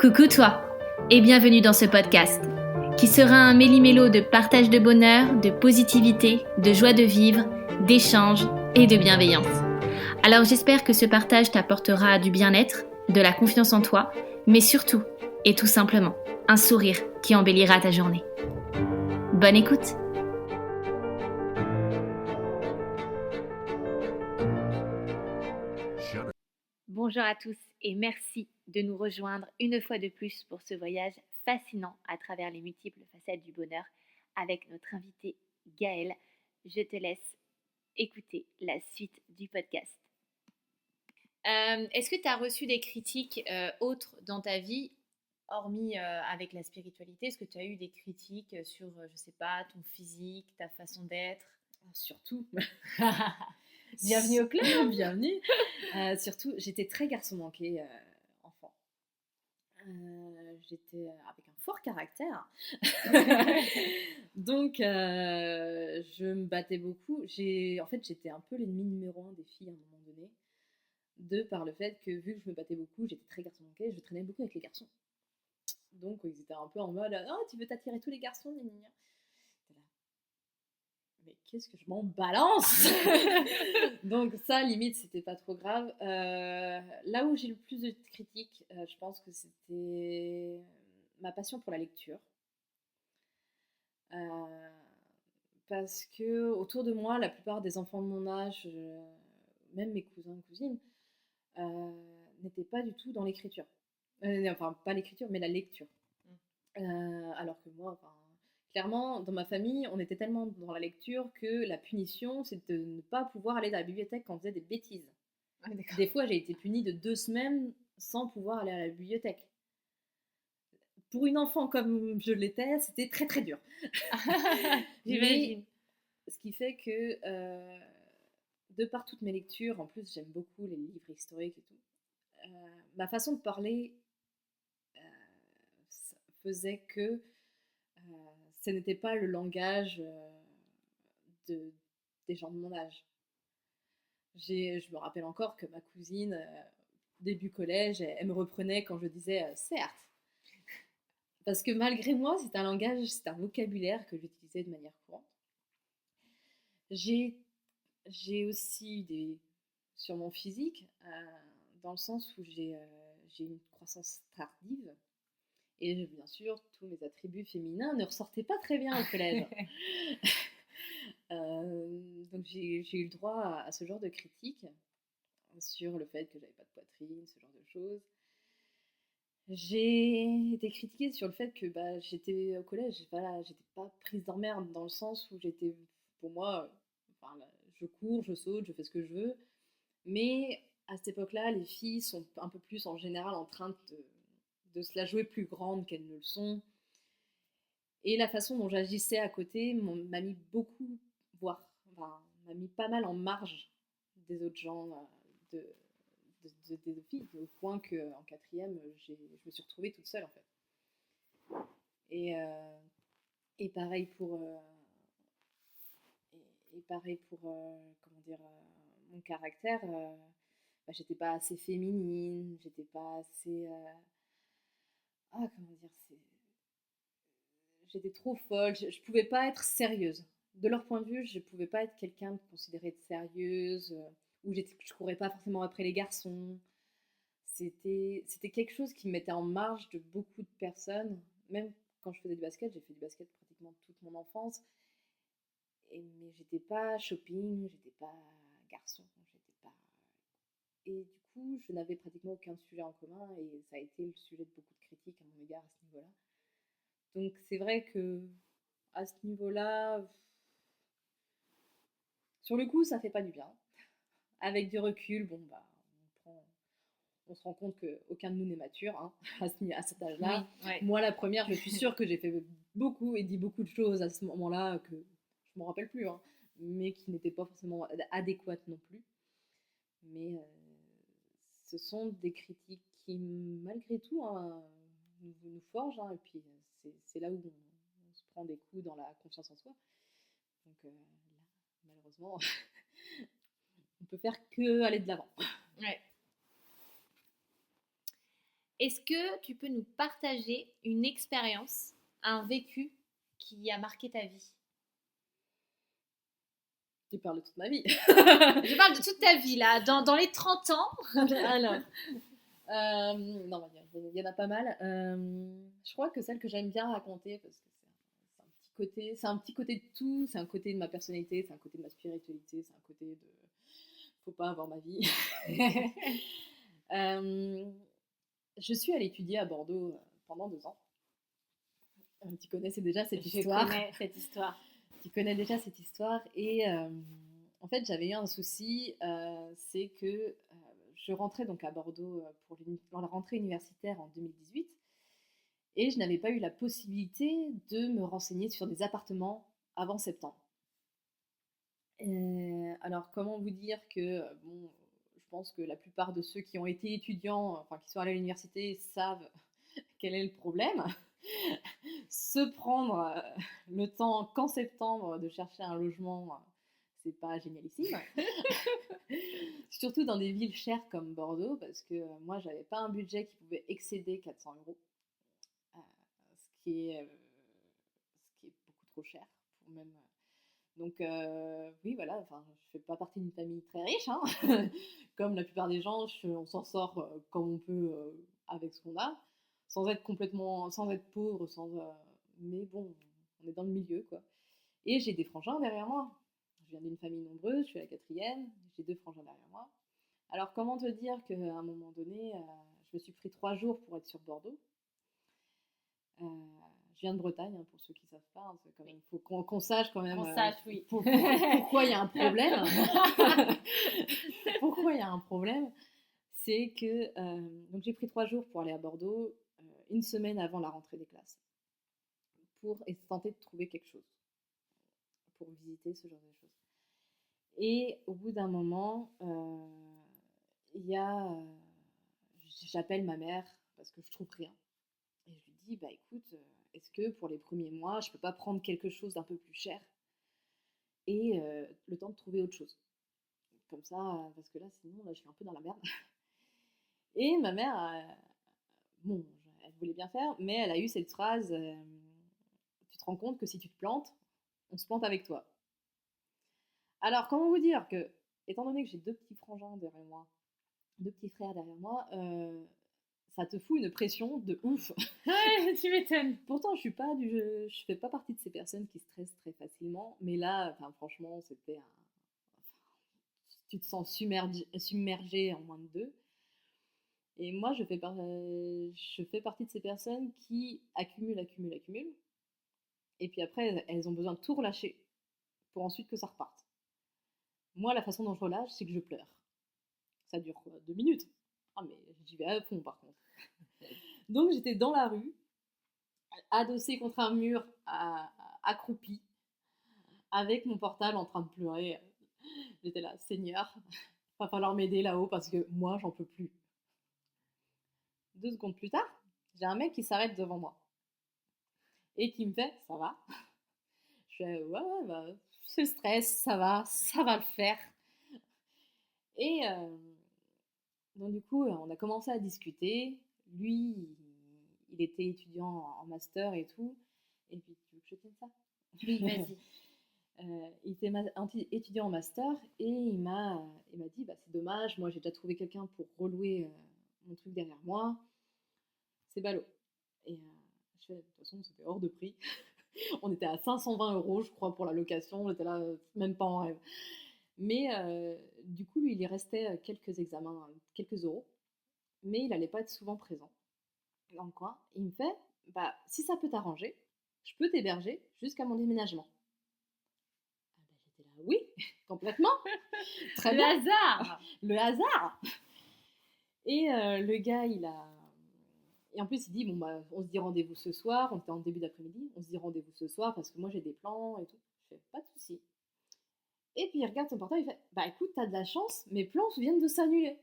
Coucou toi et bienvenue dans ce podcast qui sera un méli-mélo de partage de bonheur, de positivité, de joie de vivre, d'échange et de bienveillance. Alors j'espère que ce partage t'apportera du bien-être, de la confiance en toi, mais surtout et tout simplement un sourire qui embellira ta journée. Bonne écoute! Bonjour à tous et merci de nous rejoindre une fois de plus pour ce voyage fascinant à travers les multiples facettes du bonheur avec notre invité Gaëlle. Je te laisse écouter la suite du podcast. Est-ce que tu as reçu des critiques autres dans ta vie, hormis avec la spiritualité? Est-ce que tu as eu des critiques sur, je sais pas, ton physique, ta façon d'être? Surtout. Bienvenue au club. Bienvenue. Surtout, j'étais très garçon manqué enfant. J'étais avec un fort caractère. Donc, je me battais beaucoup. En fait, j'étais un peu l'ennemi numéro 1 des filles à un moment donné. Par le fait que, vu que je me battais beaucoup, j'étais très garçon manqué, je traînais beaucoup avec les garçons. Donc, ils étaient un peu en mode « Oh, tu veux t'attirer tous les garçons, gna, gna, gna. » Mais qu'est-ce que je m'en balance. Donc ça, limite, c'était pas trop grave. Là où j'ai le plus de critiques, je pense que c'était ma passion pour la lecture. Parce que autour de moi, la plupart des enfants de mon âge, même mes cousins et cousines, n'étaient pas du tout dans l'écriture. Enfin, pas l'écriture, mais la lecture. Alors que moi, clairement, dans ma famille, on était tellement dans la lecture que la punition, c'est de ne pas pouvoir aller dans la bibliothèque quand on faisait des bêtises. Ah, des fois, j'ai été punie de 2 semaines sans pouvoir aller à la bibliothèque. Pour une enfant comme je l'étais, c'était très très dur. J'imagine. Ce qui fait que, de par toutes mes lectures, en plus j'aime beaucoup les livres historiques et tout, ma façon de parler faisait que ce n'était pas le langage des gens de mon âge. Je me rappelle encore que ma cousine, début collège, elle me reprenait quand je disais certes. Parce que malgré moi, c'est un langage, c'est un vocabulaire que j'utilisais de manière courante. J'ai aussi sur mon physique, dans le sens où j'ai une croissance tardive. Et bien sûr, tous mes attributs féminins ne ressortaient pas très bien au collège. Donc j'ai eu le droit à ce genre de critiques sur le fait que j'avais pas de poitrine, ce genre de choses. J'ai été critiquée sur le fait que j'étais au collège, j'étais pas prise d'emmerde dans le sens où j'étais, pour moi, je cours, je saute, je fais ce que je veux. Mais à cette époque-là, les filles sont un peu plus en général en train de se la jouer plus grande qu'elles ne le sont. Et la façon dont j'agissais à côté m'a mis beaucoup, m'a mis pas mal en marge des autres gens, des filles, au point qu'en quatrième, je me suis retrouvée toute seule en fait. Et pareil pour, comment dire, mon caractère. J'étais pas assez féminine, j'étais pas assez. Comment dire, j'étais trop folle, je pouvais pas être sérieuse. De leur point de vue, je pouvais pas être quelqu'un de considéré de sérieuse, ou je courais pas forcément après les garçons. C'était quelque chose qui me mettait en marge de beaucoup de personnes. Même quand je faisais du basket, j'ai fait du basket pratiquement toute mon enfance. Mais j'étais pas shopping, j'étais pas garçon, j'étais pas. Et du coup, je n'avais pratiquement aucun sujet en commun et ça a été le sujet de beaucoup de critiques à mon égard à ce niveau-là. Donc c'est vrai que à ce niveau-là, sur le coup, ça fait pas du bien. Avec du recul, on se rend compte qu'aucun de nous n'est mature hein, à cet âge-là. Oui, ouais. Moi, la première, je suis sûre que j'ai fait beaucoup et dit beaucoup de choses à ce moment-là que je m'en rappelle plus, hein, mais qui n'étaient pas forcément adéquates non plus. Mais ce sont des critiques qui, malgré tout, hein, nous forgent. Hein, et puis, c'est là où on se prend des coups dans la confiance en soi. Donc là, malheureusement, on peut faire que aller de l'avant. Ouais. Est-ce que tu peux nous partager une expérience, un vécu qui a marqué ta vie? Tu parles de toute ma vie. Je parle de toute ta vie, là, dans les 30 ans. Alors, non, il y en a pas mal. Je crois que celle que j'aime bien raconter, parce que c'est un petit côté de tout, c'est un côté de ma personnalité, c'est un côté de ma spiritualité, c'est un côté de faut pas avoir ma vie. Je suis allée étudier à Bordeaux pendant 2 ans. Tu connaissais déjà cette histoire. Je connais cette histoire. Tu connais déjà cette histoire. Et en fait, j'avais eu un souci, c'est que je rentrais donc à Bordeaux pour la rentrée universitaire en 2018. Et je n'avais pas eu la possibilité de me renseigner sur des appartements avant septembre. Alors, comment vous dire que, bon, je pense que la plupart de ceux qui ont été étudiants, enfin qui sont allés à l'université, savent quel est le problème. Se prendre le temps qu'en septembre de chercher un logement, c'est pas génialissime. Surtout dans des villes chères comme Bordeaux, parce que moi, j'avais pas un budget qui pouvait excéder 400 euros, ce qui est beaucoup trop cher pour même. Donc oui, voilà, enfin, je fais pas partie d'une famille très riche, hein. Comme la plupart des gens, on s'en sort comme on peut avec ce qu'on a, sans être pauvre, mais bon, on est dans le milieu, quoi. Et j'ai des frangins derrière moi. Je viens d'une famille nombreuse, je suis la quatrième, j'ai 2 frangins derrière moi. Alors comment te dire qu'à un moment donné, je me suis pris 3 jours pour être sur Bordeaux. Je viens de Bretagne, hein, pour ceux qui ne savent pas. Hein, quand même, faut qu'on sache quand même Oui. pourquoi il y a un problème. Pourquoi il y a un problème, c'est que donc j'ai pris 3 jours pour aller à Bordeaux, une semaine avant la rentrée des classes, pour tenter de trouver quelque chose, pour visiter ce genre de choses. Et au bout d'un moment, j'appelle ma mère parce que je trouve rien. Et je lui dis, bah écoute, est-ce que pour les premiers mois, je peux pas prendre quelque chose d'un peu plus cher et le temps de trouver autre chose. Comme ça, parce que là, sinon, là, je suis un peu dans la merde. Et ma mère, bon, elle voulait bien faire, mais elle a eu cette phrase, tu te rends compte que si tu te plantes, on se plante avec toi. Alors, comment vous dire que, étant donné que j'ai 2 petits frangins derrière moi, 2 petits frères derrière moi, ça te fout une pression de ouf. Ouais, tu m'étonnes. Pourtant, je fais pas partie de ces personnes qui stressent très facilement, mais là, enfin, franchement, tu te sens submergé en moins de 2. Et moi, je fais partie de ces personnes qui accumulent. Et puis après, elles ont besoin de tout relâcher pour ensuite que ça reparte. Moi, la façon dont je relâche, c'est que je pleure. Ça dure quoi, 2 minutes. Ah, mais j'y vais à fond par contre. Donc j'étais dans la rue, adossée contre un mur, accroupie, avec mon portable en train de pleurer. J'étais là, Seigneur, va falloir m'aider là-haut parce que moi, j'en peux plus. 2 secondes plus tard, j'ai un mec qui s'arrête devant moi et qui me fait, ça va? Je fais, ouais, bah, c'est le stress, ça va le faire. Et donc du coup, on a commencé à discuter. Lui, il était étudiant en master et tout. Et puis, tu veux que je tienne ça? Oui, vas-y. Il était étudiant en master et il m'a dit, bah, c'est dommage, moi j'ai déjà trouvé quelqu'un pour relouer mon truc derrière moi. C'est ballot. Et je fais, de toute façon, c'était hors de prix. On était à 520 €, je crois, pour la location. On était là, même pas en rêve. Mais du coup, lui, il y restait quelques examens, quelques euros. Mais il n'allait pas être souvent présent dans le coin. Et il me fait, bah, si ça peut t'arranger, je peux t'héberger jusqu'à mon déménagement. Ah bah, j'étais là, oui, complètement. Très Le bien. hasard. Le hasard. Et le gars, et en plus, il dit, bon, bah, on se dit rendez-vous ce soir. On était en début d'après-midi. On se dit rendez-vous ce soir parce que moi, j'ai des plans et tout. Je fais, pas de souci. Et puis, il regarde son portable, il fait, bah, écoute, t'as de la chance, mes plans viennent de s'annuler.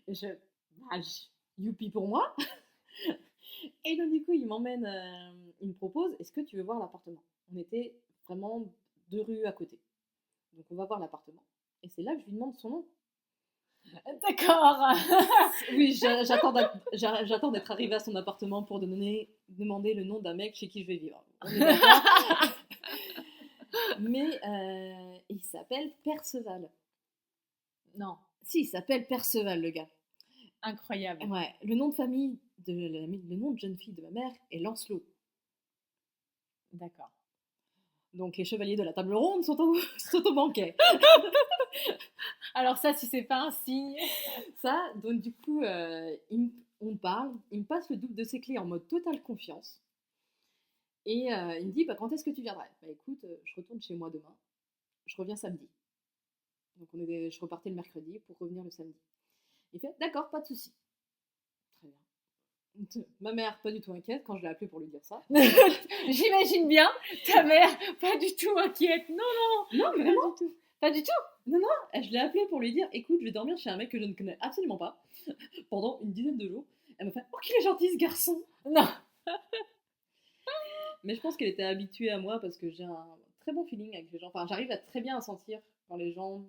Et bah, youpi pour moi. Et donc, du coup, il me propose, est-ce que tu veux voir l'appartement? On était vraiment 2 rues à côté. Donc, on va voir l'appartement. Et c'est là que je lui demande son nom. D'accord. Oui, j'attends d'être arrivée à son appartement pour demander le nom d'un mec chez qui je vais vivre. On est d'accord. Mais il s'appelle Perceval. Non, Si, il s'appelle Perceval, le gars. incroyable. Ouais, le nom de famille, le nom de jeune fille de ma mère est Lancelot. D'accord. Donc les chevaliers de la table ronde sont au banquet. Alors ça, si c'est pas un signe... Ça, donc du coup, on parle, il me passe le double de ses clés en mode totale confiance. Et il me dit, bah, quand est-ce que tu viendrais? Bah écoute, je retourne chez moi demain, je reviens samedi. Donc je repartais le mercredi pour revenir le samedi. Il fait, d'accord, pas de souci. Très bien. Ma mère, pas du tout inquiète quand je l'ai appelée pour lui dire ça. J'imagine bien ta mère, pas du tout inquiète. Non, Non, mais vraiment, du tout. Pas du tout. je l'ai appelée pour lui dire, écoute, je vais dormir chez un mec que je ne connais absolument pas pendant une dizaine de jours. Elle m'a fait, oh qu'il est gentil ce garçon. Non. Mais je pense qu'elle était habituée à moi parce que j'ai un très bon feeling avec les gens. Enfin, j'arrive à très bien à sentir quand les gens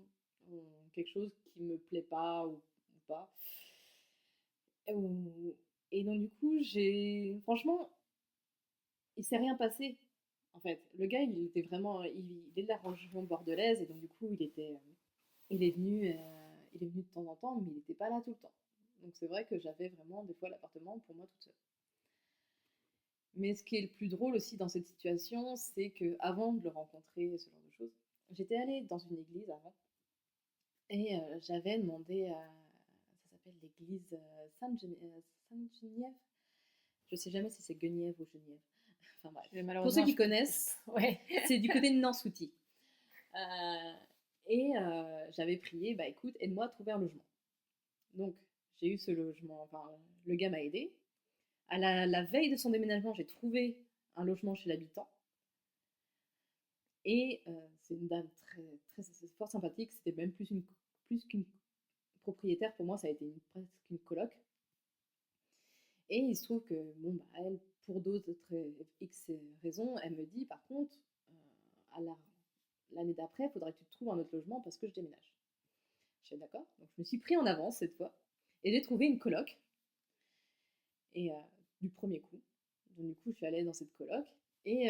ont quelque chose qui me plaît pas ou pas. Et donc du coup, franchement, il s'est rien passé. En fait, le gars, il était vraiment, il est de la région bordelaise et donc du coup, il est venu de temps en temps, mais il n'était pas là tout le temps. Donc c'est vrai que j'avais vraiment des fois l'appartement pour moi toute seule. Mais ce qui est le plus drôle aussi dans cette situation, c'est que avant de le rencontrer, ce genre de choses, j'étais allée dans une église avant et j'avais demandé à, ça s'appelle l'église Sainte-Geneviève. Je sais jamais si c'est Guenièvre ou Genièvre. Enfin bref. Pour ceux qui connaissent, ouais. c'est du côté de Nansouty. Et j'avais prié, bah écoute, aide-moi à trouver un logement. Donc j'ai eu ce logement, enfin le gars m'a aidé. À la veille de son déménagement, j'ai trouvé un logement chez l'habitant. Et c'est une dame très fort sympathique. C'était même plus qu'une propriétaire. Pour moi, ça a été presque une coloc. Et il se trouve que, bon, bah, elle, pour d'autres X raisons, elle me dit, par contre, l'année d'après, il faudrait que tu te trouves un autre logement parce que je déménage. Je suis d'accord. Donc je me suis pris en avance cette fois. Et j'ai trouvé une coloc. Et du premier coup. Donc du coup, je suis allée dans cette coloc. Et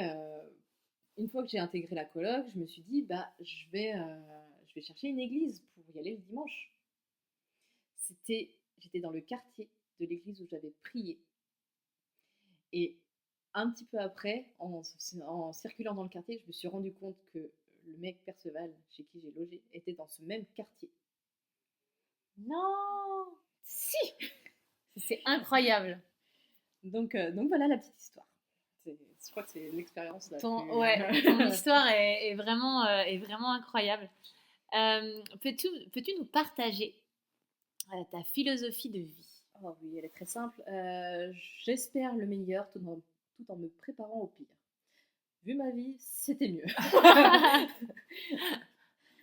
une fois que j'ai intégré la coloc, je me suis dit, bah, je vais chercher une église pour y aller le dimanche. J'étais dans le quartier de l'église où j'avais prié. Et un petit peu après, en circulant dans le quartier, je me suis rendu compte que le mec Perceval, chez qui j'ai logé, était dans ce même quartier. Non. Si. C'est incroyable. Donc voilà la petite histoire. Je crois que c'est l'expérience la plus... ton histoire est vraiment incroyable. Peux-tu nous partager ta philosophie de vie? Oh oui, elle est très simple. J'espère le meilleur tout en me préparant au pire. Vu ma vie, c'était mieux.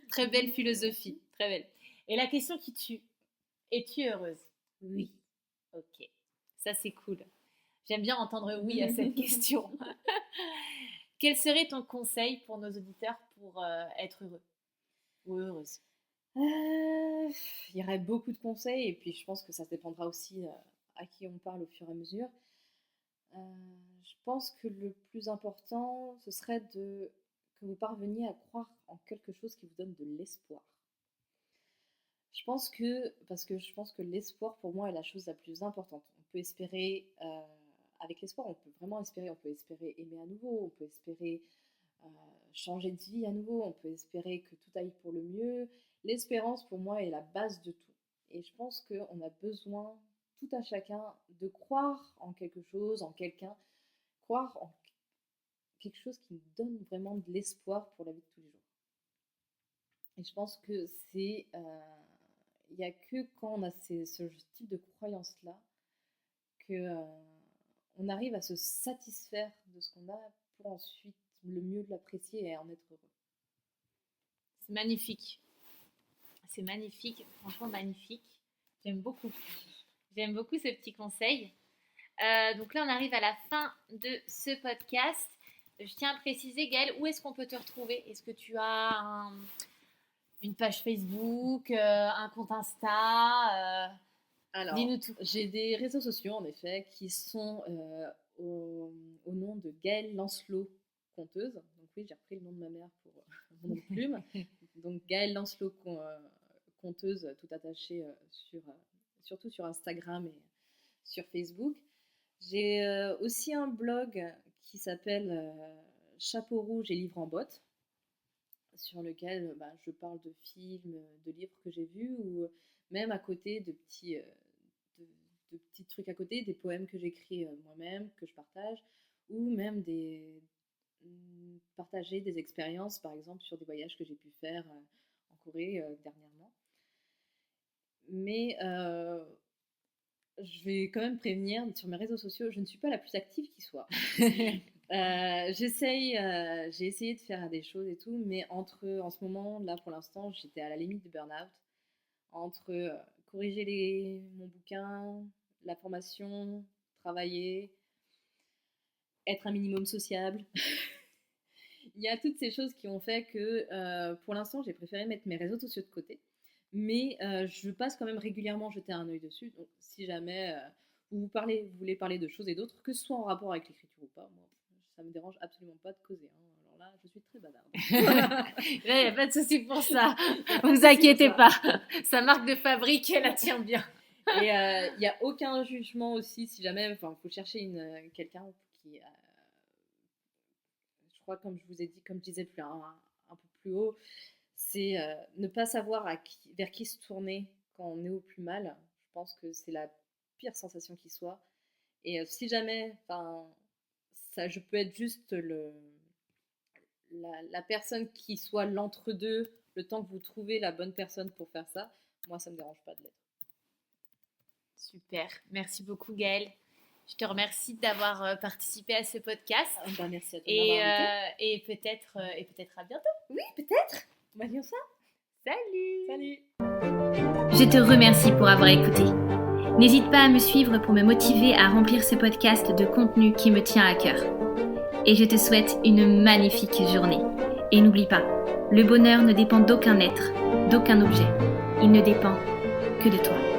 Très belle philosophie, très belle. Et la question qui tue, es-tu heureuse? Oui. Ok, ça c'est cool. J'aime bien entendre oui à cette question. Quel serait ton conseil pour nos auditeurs pour être heureux ou heureuse? Il y aurait beaucoup de conseils et puis je pense que ça dépendra aussi à qui on parle au fur et à mesure. Je pense que le plus important, ce serait que vous parveniez à croire en quelque chose qui vous donne de l'espoir. Parce que je pense que l'espoir pour moi est la chose la plus importante. On peut espérer, avec l'espoir, on peut vraiment espérer. On peut espérer aimer à nouveau, on peut espérer changer de vie à nouveau, on peut espérer que tout aille pour le mieux. L'espérance pour moi est la base de tout. Et je pense qu'on a besoin, tout à chacun, de croire en quelque chose, en quelqu'un, croire en quelque chose qui nous donne vraiment de l'espoir pour la vie de tous les jours. Et je pense que il n'y a que quand on a ce type de croyance-là que on arrive à se satisfaire de ce qu'on a pour ensuite le mieux l'apprécier et en être heureux. C'est magnifique. C'est magnifique, franchement magnifique. J'aime beaucoup ce petit conseil. Donc là, on arrive à la fin de ce podcast. Je tiens à préciser, Gaëlle, où est-ce qu'on peut te retrouver? Est-ce que tu as Une page Facebook, un compte Insta Alors, dis-nous tout. j'ai des réseaux sociaux, en effet, qui sont au nom de Gaëlle Lancelot, conteuse. Donc oui, j'ai repris le nom de ma mère pour mon nom de plume. Donc Gaëlle Lancelot, conteuse, tout attaché surtout sur Instagram et sur Facebook. J'ai aussi un blog qui s'appelle Chapeau rouge et livres en botte, sur lequel je parle de films, de livres que j'ai vus, ou même à côté de petits trucs à côté, des poèmes que j'écris moi-même, que je partage, ou même partager des expériences, par exemple sur des voyages que j'ai pu faire en Corée dernièrement. Mais je vais quand même prévenir, sur mes réseaux sociaux, je ne suis pas la plus active qui soit. J'ai essayé de faire des choses et tout, mais en ce moment, là pour l'instant, j'étais à la limite de burn-out. Entre corriger mon bouquin, la formation, travailler, être un minimum sociable. Il y a toutes ces choses qui ont fait que pour l'instant, j'ai préféré mettre mes réseaux sociaux de côté. Mais je passe quand même régulièrement jeter un œil dessus. Donc si jamais vous voulez parler de choses et d'autres, que ce soit en rapport avec l'écriture ou pas, moi, ça me dérange absolument pas de causer. Alors là, je suis très bavarde. Il n'y a pas de souci pour ça. Ne vous inquiétez pas. Sa marque de fabrique, elle la tient bien. Et il n'y a aucun jugement aussi, si jamais, il faut chercher quelqu'un qui, je crois, comme je vous ai dit, comme je disais un peu plus haut, c'est ne pas savoir vers qui se tourner quand on est au plus mal. Je pense que c'est la pire sensation qui soit. Et si jamais, je peux être juste la personne qui soit l'entre-deux, le temps que vous trouvez la bonne personne pour faire ça, moi, ça ne me dérange pas de l'être. Super. Merci beaucoup, Gaëlle. Je te remercie d'avoir participé à ce podcast. Merci à toi de m'avoir invité. Et peut-être à bientôt. Oui, peut-être. On va dire ça. Salut. Salut. Je te remercie pour avoir écouté. N'hésite pas à me suivre pour me motiver à remplir ce podcast de contenu qui me tient à cœur. Et je te souhaite une magnifique journée. Et n'oublie pas, le bonheur ne dépend d'aucun être, d'aucun objet. Il ne dépend que de toi.